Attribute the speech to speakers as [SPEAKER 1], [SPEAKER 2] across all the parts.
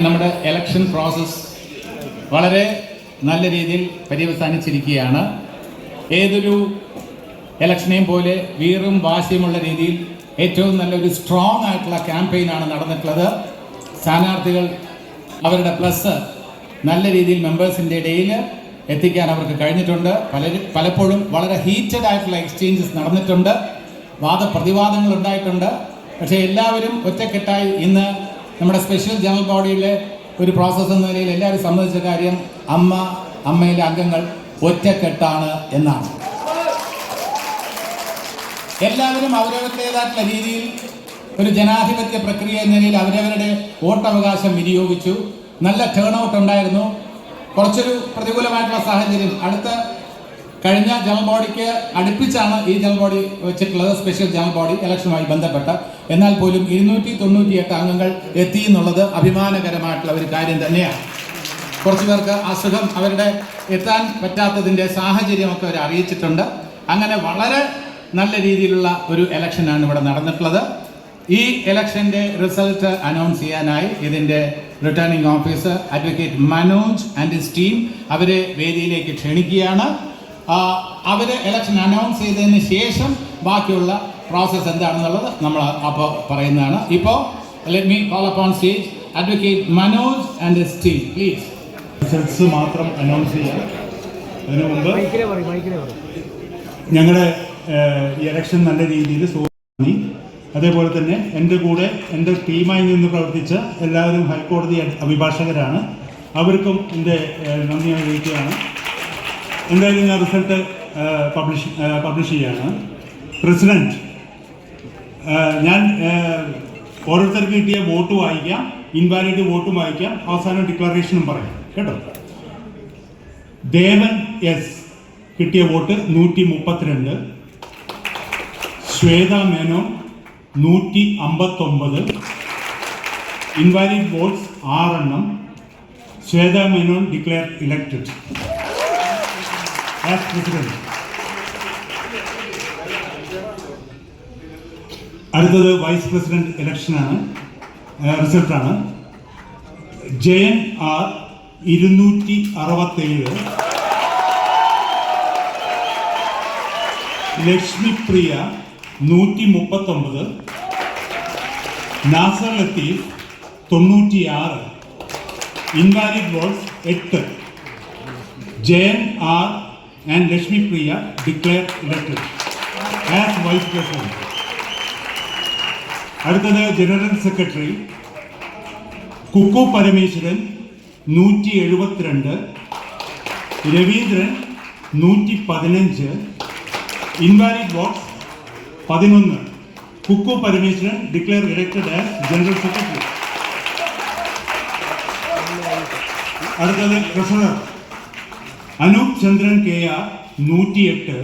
[SPEAKER 1] നമ്മുടെ election process വളരെ നല്ല രീതിയിൽ പര്യവസാനിച്ചിരിക്കുകയാണ്. ഏതൊരു ഇലക്ഷനെയും പോലെ വീറും വാശിയുമുള്ള രീതിയിൽ ഏറ്റവും നല്ലൊരു സ്ട്രോങ് ആയിട്ടുള്ള ക്യാമ്പയിനാണ് നടന്നിട്ടുള്ളത്. സ്ഥാനാർത്ഥികൾ അവരുടെ പ്ലസ് നല്ല രീതിയിൽ മെമ്പേഴ്സിൻ്റെ ഇടയിൽ എത്തിക്കാൻ അവർക്ക് കഴിഞ്ഞിട്ടുണ്ട്. പലപ്പോഴും വളരെ ഹീറ്റഡ് ആയിട്ടുള്ള എക്സ്ചേഞ്ചസ് നടന്നിട്ടുണ്ട്, വാദപ്രതിവാദങ്ങൾ ഉണ്ടായിട്ടുണ്ട്. പക്ഷേ എല്ലാവരും ഒറ്റക്കെട്ടായി ഇന്ന് നമ്മുടെ സ്പെഷ്യൽ ജനറൽ ബോഡിയിലെ ഒരു പ്രോസസ്സ് എന്ന നിലയിൽ എല്ലാവരും സമ്മതിച്ച കാര്യം അമ്മയിലെ അംഗങ്ങൾ ഒറ്റക്കെട്ടാണ് എന്നാണ്. എല്ലാവരും അവരവരുടേതായിട്ടുള്ള രീതിയിൽ ഒരു ജനാധിപത്യ പ്രക്രിയ എന്ന നിലയിൽ അവരവരുടെ വോട്ടവകാശം വിനിയോഗിച്ചു. നല്ല ടേൺ ഔട്ട് ഉണ്ടായിരുന്നു. കുറച്ചൊരു പ്രതികൂലമായിട്ടുള്ള സാഹചര്യം കഴിഞ്ഞ ജനറൽ ബോഡിക്ക് അടുപ്പിച്ചാണ് ഈ ജനറൽ ബോഡി വെച്ചിട്ടുള്ളത്, സ്പെഷ്യൽ ജനറൽ ബോഡി ഇലക്ഷനുമായി ബന്ധപ്പെട്ട. എന്നാൽ പോലും 298 അംഗങ്ങൾ എത്തി എന്നുള്ളത് അഭിമാനകരമായിട്ടുള്ള ഒരു കാര്യം തന്നെയാണ്. കുറച്ചു പേർക്ക് അസുഖം അവരുടെ എത്താൻ പറ്റാത്തതിൻ്റെ സാഹചര്യമൊക്കെ അവർ അറിയിച്ചിട്ടുണ്ട്. അങ്ങനെ വളരെ നല്ല രീതിയിലുള്ള ഒരു ഇലക്ഷനാണ് ഇവിടെ നടന്നിട്ടുള്ളത്. ഈ ഇലക്ഷൻ്റെ റിസൾട്ട് അനൗൺസ് ചെയ്യാനായി ഇതിൻ്റെ returning officer advocate Manoj and his team അവരെ വേദിയിലേക്ക് ക്ഷണിക്കുകയാണ്. അവർ ഇലക്ഷൻ അനൗൺസ് ചെയ്തതിന് ശേഷം ബാക്കിയുള്ള പ്രോസസ്സ് എന്താണെന്നുള്ളത് നമ്മൾ അപ്പോൾ പറയുന്നതാണ്. ഇപ്പോൾ let me call upon stage advocate Manoj and his team please.
[SPEAKER 2] Results മാത്രം അനൗൺസ് ചെയ്യാം. അതിനു മുമ്പ് ഞങ്ങളുടെ ഈ ഇലക്ഷൻ നല്ല രീതിയിൽ തോന്നി. അതേപോലെ തന്നെ എൻ്റെ കൂടെ എൻ്റെ ടീമായി നിന്ന് പ്രവർത്തിച്ച എല്ലാവരും ഹൈക്കോടതി അഭിഭാഷകരാണ്. അവർക്കും എൻ്റെ നന്ദി അറിയിക്കുകയാണ്. എന്തായാലും ഞാൻ റിസൾട്ട് പബ്ലിഷ് ചെയ്യാണ്. പ്രസിഡന്റ്, ഞാൻ ഓരോരുത്തർക്ക് കിട്ടിയ വോട്ട് വായിക്കാം, ഇൻവാലിഡ് വോട്ടും വായിക്കാം, അവസാനം ഡിക്ലറേഷനും പറയാം കേട്ടോ. ദേവൻ എസ് കിട്ടിയ vote 132, Shweta Menon 159, invalid votes 6 എണ്ണം. Shweta Menon declare elected as president. അടുത്തത് വൈസ് പ്രസിഡന്റ് ഇലക്ഷനാണ്. റിസൾട്ടാണ്. Jayan R 267, Lakshmipriya 139, Nasser Latheef 96, invalid votes 8. Jayan R and Lakshmipriya declare elected as vice president. അടുത്തത് general secretary Kukku Parameswaran 172, Raveendran 115, invalid votes 11. Kukku Parameswaran declare elected as general secretary. അടുത്തത് treasurer Anoop Chandran KR 108,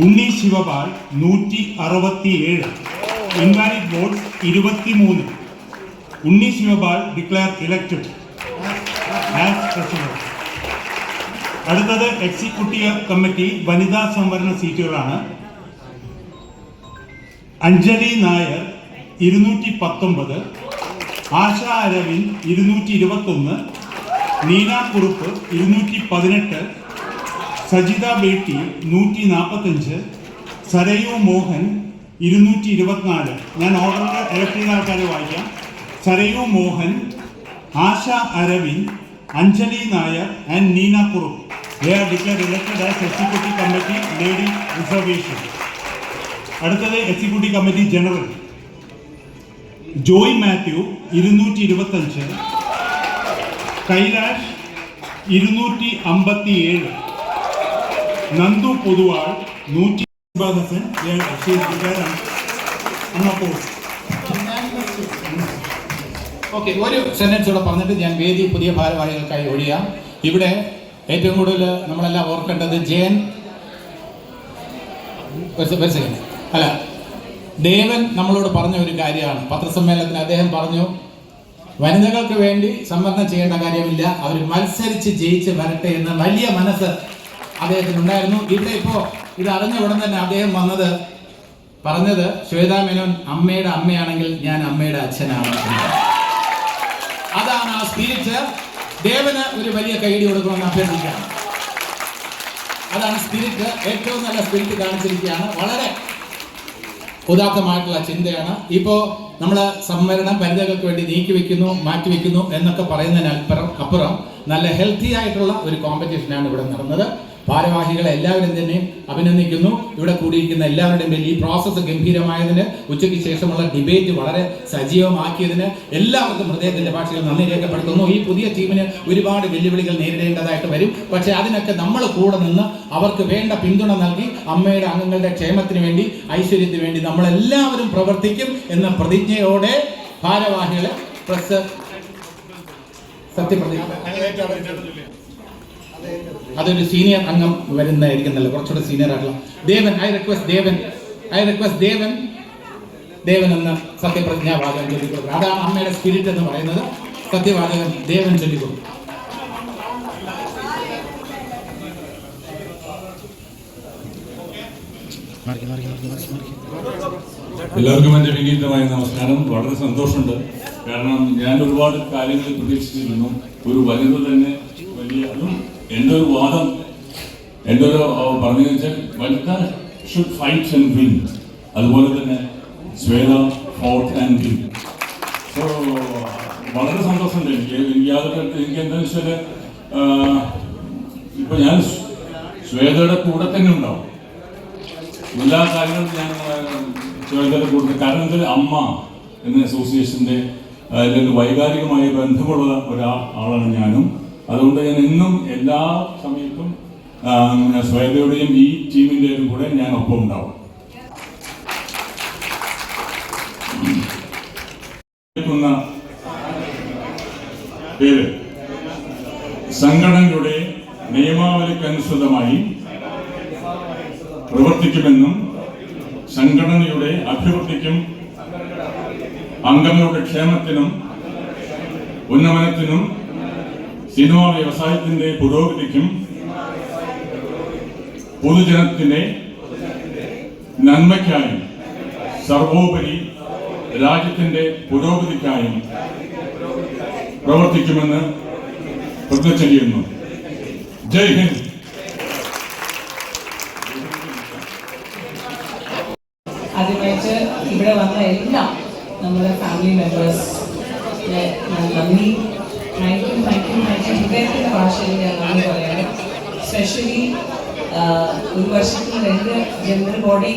[SPEAKER 2] Unni Sivapal 167, invalid votes 23. Unni Sivapal declare elected as treasurer. അടുത്തത് executive committee വനിതാ സംവരണ സീറ്റുകളാണ്. അഞ്ജലി നായർ 219, ആശ അരവിന്ദ് 221, നീന കുറുപ്പ് 218, സജിത ബേട്ടി 145, സരയു മോഹൻ 224. ഞാൻ ഓർഡറിൽ ഇലക്ട് ചെയ്ത ആൾക്കാരെ വായിക്കാം. Sarayu Mohan, Asha Aravind, Anjali Nair and Neena Kurup. They are declared elected as Executive Committee Lady Reservation. അടുത്തത് executive committee general Joy Mathew 225, Kailash 257, Nandu Poduval 100.
[SPEAKER 1] Okay, ഒരു സെന്റൻസ് കൂടെ പറഞ്ഞിട്ട് ഞാൻ വേദി പുതിയ ഭാരവാഹികൾക്കായി ഒഴിയാം. ഇവിടെ ഏറ്റവും കൂടുതൽ നമ്മളെല്ലാം ഓർക്കേണ്ടത് ദേവൻ നമ്മളോട് പറഞ്ഞ ഒരു കാര്യമാണ്. പത്രസമ്മേളനത്തിന് അദ്ദേഹം പറഞ്ഞു, വനിതകൾക്ക് വേണ്ടി സംവരണം ചെയ്യേണ്ട കാര്യമില്ല, അവർ മത്സരിച്ച് ജയിച്ച് വരട്ടെ എന്ന വലിയ മനസ്സ് അദ്ദേഹത്തിനുണ്ടായിരുന്നു. ഇവിടെ ഇപ്പോൾ ഇത് അറിഞ്ഞ ഉടൻ തന്നെ അദ്ദേഹം പറഞ്ഞത് ശ്വേതാ മേനോൻ അമ്മയുടെ അമ്മയാണെങ്കിൽ ഞാൻ അമ്മയുടെ അച്ഛനാണ്. അതാണ് ആ സ്പിരിറ്റ്. ദേവന് ഒരു വലിയ കൈയടി കൊടുക്കണമെന്ന് അഭ്യർത്ഥിക്കുകയാണ്. അതാണ് സ്പിരിറ്റ്. ഏറ്റവും നല്ല സ്പിരിറ്റ് കാണിച്ചിരിക്കുകയാണ്. വളരെ ഉദാത്തമായിട്ടുള്ള ചിന്തയാണ്. ഇപ്പോൾ നമ്മൾ സംവരണം പരിധികൾക്ക് വേണ്ടി നീക്കി വെക്കുന്നു, മാറ്റി വെക്കുന്നു എന്നൊക്കെ പറയുന്നതിന് അപ്പുറം നല്ല ഹെൽത്തി ആയിട്ടുള്ള ഒരു കോമ്പറ്റീഷനാണ് ഇവിടെ നടന്നത്. ഭാരവാഹികളെ എല്ലാവരും തന്നെ അഭിനന്ദിക്കുന്നു. ഇവിടെ കൂടിയിരിക്കുന്ന എല്ലാവരുടെയും പേരിൽ ഈ പ്രോസസ്സ് ഗംഭീരമായതിന്, ഉച്ചയ്ക്ക് ശേഷമുള്ള ഡിബേറ്റ് വളരെ സജീവമാക്കിയതിന് എല്ലാവർക്കും ഹൃദയത്തിന്റെ ഭാഷയിൽ നന്ദി രേഖപ്പെടുത്തുന്നു. ഈ പുതിയ ടീമിന് ഒരുപാട് വെല്ലുവിളികൾ നേരിടേണ്ടതായിട്ട് വരും. പക്ഷേ അതിനൊക്കെ നമ്മൾ കൂടെ നിന്ന് അവർക്ക് വേണ്ട പിന്തുണ നൽകി അമ്മയുടെ അംഗങ്ങളുടെ ക്ഷേമത്തിന് വേണ്ടി, ഐശ്വര്യത്തിന് വേണ്ടി നമ്മളെല്ലാവരും പ്രവർത്തിക്കും എന്ന പ്രതിജ്ഞയോടെ ഭാരവാഹികളെ പ്രസ് സത്യപ്രതിജ്ഞ. അതൊരു സീനിയർ അംഗം വരുന്നതായിരിക്കുന്നല്ലോ, കുറച്ചുകൂടെ സീനിയർ ആയിട്ടുള്ള ദേവൻ. ഐ റിക്വസ്റ്റ് ദേവൻ എന്ന് സത്യപ്രതിജ്ഞാവാചകം ചൊല്ലിക്കൊടുക്കുക. അതാണ് അമ്മയുടെ സ്പിരിറ്റ് എന്ന് പറയുന്നത്. സത്യവാചകം ദേവൻ ചൊല്ലിക്കൊടുക്കും.
[SPEAKER 3] എല്ലാവർക്കും എൻ്റെ വിനീതമായ നമസ്കാരം. വളരെ സന്തോഷമുണ്ട്. കാരണം ഞാൻ ഒരുപാട് കാര്യങ്ങൾ പ്രതീക്ഷിച്ചിരുന്നു. ഒരു വനിത തന്നെ വലിയ, അതും എൻ്റെ ഒരു വാദം, എൻ്റെ ഒരു പറഞ്ഞു വെച്ചാൽ Vanitha should fight and win. അതുപോലെ തന്നെ Shweta fought and win. So വളരെ സന്തോഷമുണ്ട് എനിക്ക്. എനിക്ക് എന്താണെന്ന് വെച്ചാൽ ഇപ്പൊ ഞാൻ ശ്വേതയുടെ കൂടെ തന്നെ ഉണ്ടാവും എല്ലാ കാര്യങ്ങളും. ഞാൻ ശ്വേതയുടെ കൂടെ, കാരണം എന്താ, അമ്മ എന്ന അസോസിയേഷന്റെ അല്ലെങ്കിൽ വൈകാരികമായ ബന്ധമുള്ള ഒരാളാണ് ഞാനും. അതുകൊണ്ട് ഞാൻ എന്നും എല്ലാ സമയത്തും ശ്വേതയുടെയും ഈ ടീമിന്റെയും കൂടെ ഞാൻ ഒപ്പം ഉണ്ടാവും. പേര് സംഘടനയുടെ നിയമാവലിക്കനുസൃതമായി പ്രവർത്തിക്കുമെന്നും സംഘടനയുടെ അഭിവൃദ്ധിക്കും അംഗങ്ങളുടെ ക്ഷേമത്തിനും ഉന്നമനത്തിനും സിനിമാ വ്യവസായത്തിന്റെ പുരോഗതിക്കും പൊതുജനത്തിന്റെ നന്മയ്ക്കായും സർവോപരി രാജ്യത്തിന്റെ പുരോഗതിക്കായും പ്രവർത്തിക്കുമെന്ന് പ്രതിജ്ഞ ചെയ്യുന്നു. ജയ് ഹിന്ദ്.
[SPEAKER 4] ആദ്യമായിട്ട് ഇവിടെ വന്ന എല്ലാം നമ്മുടെ ഫാമിലി മെമ്പേഴ്സ് നന്ദി, ഹൃദയത്തിൻ്റെ ഭാഷയിൽ ഞാൻ നന്ദി പറയാം. സ്പെഷ്യലി ഒരു വർഷത്തിൽ 2 ജനറൽ ബോഡി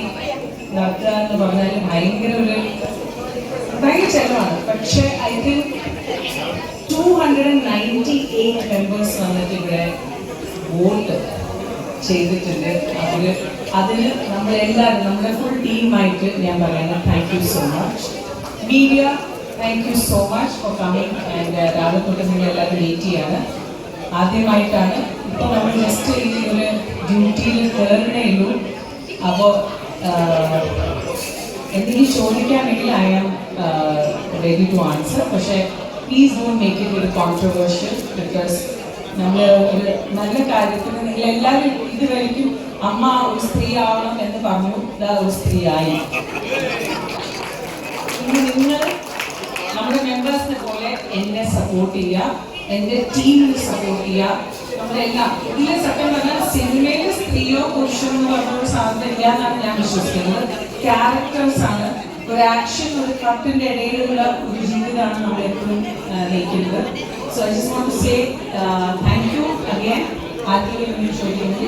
[SPEAKER 4] നടത്തുക എന്ന് പറഞ്ഞാൽ ഭയങ്കര ചെലവാണ്. പക്ഷേ ഐ തിങ്ക് 298 മെമ്പേഴ്സ് വന്നിട്ട് ഇവിടെ വോട്ട് ചെയ്തിട്ടുണ്ട്. അതിന് നമ്മളെല്ലാവരും, നമ്മുടെ ഫുൾ ടീമായിട്ട് ഞാൻ പറയുന്നത് thank you so much. Media, thank you so much for coming. And രാവിലെ തൊട്ട് നിങ്ങളെല്ലാവരും വെയിറ്റ് ചെയ്യാണ്. ആദ്യമായിട്ടാണ് ഇപ്പോൾ നമ്മൾ ജസ്റ്റ് ഈ ഒരു ഡ്യൂട്ടിയിൽ കയറുന്നേ ഉള്ളൂ. അപ്പോൾ എന്തെങ്കിലും ചോദിക്കാമെങ്കിൽ I am ready to answer. പക്ഷേ പ്ലീസ് ഡോണ്ട് മേക്ക് ഇറ്റ് ഒരു കോൺട്രവേഴ്ഷ്യൽ. ബിക്കോസ് നമ്മൾ ഒരു നല്ല കാര്യത്തിന് നിങ്ങളെല്ലാവരും ഇതുവരെയും അമ്മ ഒരു സ്ത്രീ ആവണം എന്ന് പറഞ്ഞു, ഒരു സ്ത്രീയായി. നിങ്ങൾ നമ്മുടെ മെമ്പേഴ്സിനെ പോലെ എന്നെ സപ്പോർട്ട് ചെയ്യുക, എൻ്റെ ടീമിനെ സപ്പോർട്ട് ചെയ്യുക. നമ്മളെല്ലാം ഇതിലെ സത്യം പറഞ്ഞാൽ സിനിമയിൽ സ്ത്രീയോ പുരുഷനോ എന്ന് പറഞ്ഞൊരു സാധനം ഇല്ല എന്നാണ് ഞാൻ വിശ്വസിക്കുന്നത്. ക്യാരക്ടേഴ്സ് ആണ്. ഒരു ആക്ഷൻ, ഒരു കട്ടിന്റെ ഇടയിലുള്ള ഒരു ജീവിതമാണ് നമ്മൾ എപ്പോഴും നയിക്കുന്നത്. So I just want to say thank you again. ആദ്യം ചോദിക്കുന്നത്